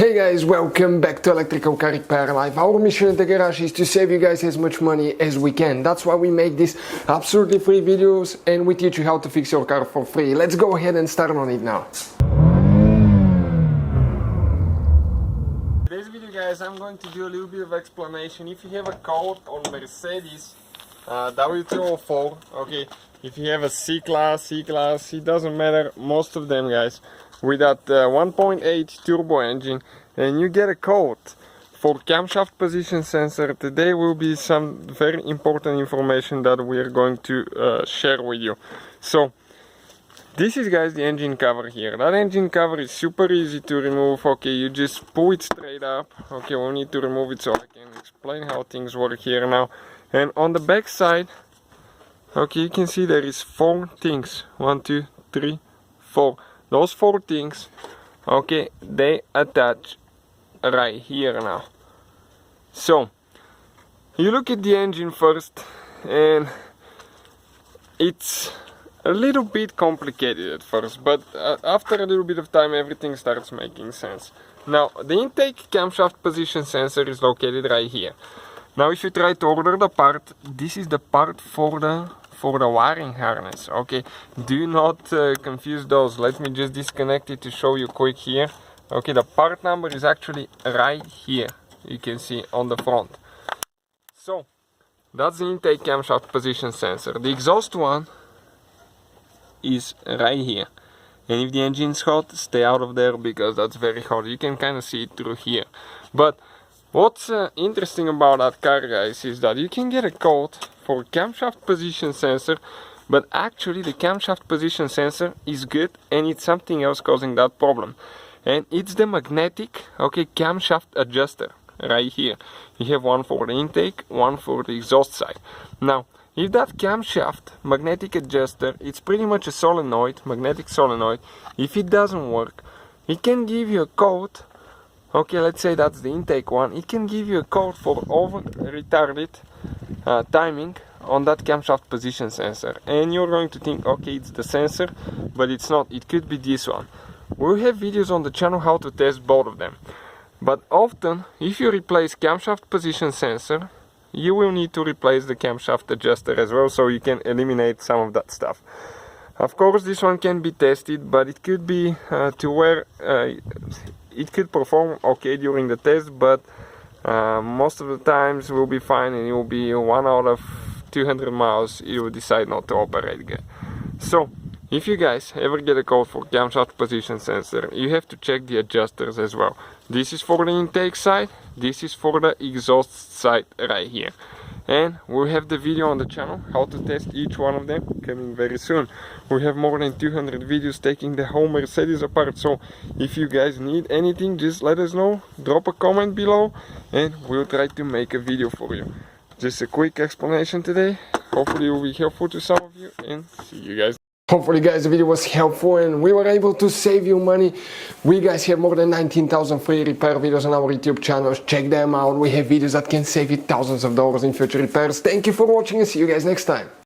Hey guys, welcome back to Electrical Car Repair Live. Our mission in the garage is to save you guys as much money as we can. That's why we make these absolutely free videos and we teach you how to fix your car for free. Let's go ahead and start on it now. In today's video guys, I'm going to do a little bit of explanation. If you have a code on Mercedes W204, okay, if you have a C-Class, it doesn't matter, most of them guys, with that 1.8 turbo engine, and you get a code for camshaft position sensor. Today will be some very important information that we are going to share with you. So this is guys the engine cover here. That engine cover is super easy to remove. Okay, you just pull it straight up. Okay, we need to remove it so I can explain how things work here now. And on the back side, okay, you can see there is 4 things. 1, 2, 3, 4. Those 4 things, okay, they attach right here now. So you look at the engine first, and it's a little bit complicated at first, but after a little bit of time everything starts making sense. Now the intake camshaft position sensor is located right here. Now if you try to order the part, this is the part for the wiring harness. Okay, do not confuse those. Let me just disconnect it to show you quick here. Okay, the part number is actually right here, you can see on the front. So that's the intake camshaft position sensor. The exhaust one is right here, and if the engine is hot, stay out of there because that's very hot. You can kind of see it through here. But what's interesting about that car guys is that you can get a code for camshaft position sensor, but actually the camshaft position sensor is good and it's something else causing that problem, and it's the magnetic, okay, camshaft adjuster right here. You have one for the intake, one for the exhaust side. Now if that camshaft magnetic adjuster, it's pretty much a solenoid, magnetic solenoid, if it doesn't work, it can give you a code. Okay, let's say that's the intake one. It can give you a code for over retarded timing on that camshaft position sensor, and you're going to think, okay, it's the sensor, but it's not. It could be this one. We'll have videos on the channel how to test both of them, but often if you replace camshaft position sensor, you will need to replace the camshaft adjuster as well, so you can eliminate some of that stuff. Of course this one can be tested, but it could be to where it could perform okay during the test, but most of the times will be fine, and it will be 1 out of 200 miles you will decide not to operate again. So if you guys ever get a code for camshaft position sensor, you have to check the adjusters as well. This is for the intake side, this is for the exhaust side right here. And we'll have the video on the channel how to test each one of them coming very soon. We have more than 200 videos taking the whole Mercedes apart, so if you guys need anything, just let us know, drop a comment below and we'll try to make a video for you. Just a quick explanation today. Hopefully it will be helpful to some of you, and see you guys. Hopefully guys the video was helpful and we were able to save you money. We guys have more than 19,000 free repair videos on our YouTube channels. Check them out. We have videos that can save you thousands of dollars in future repairs. Thank you for watching and see you guys next time.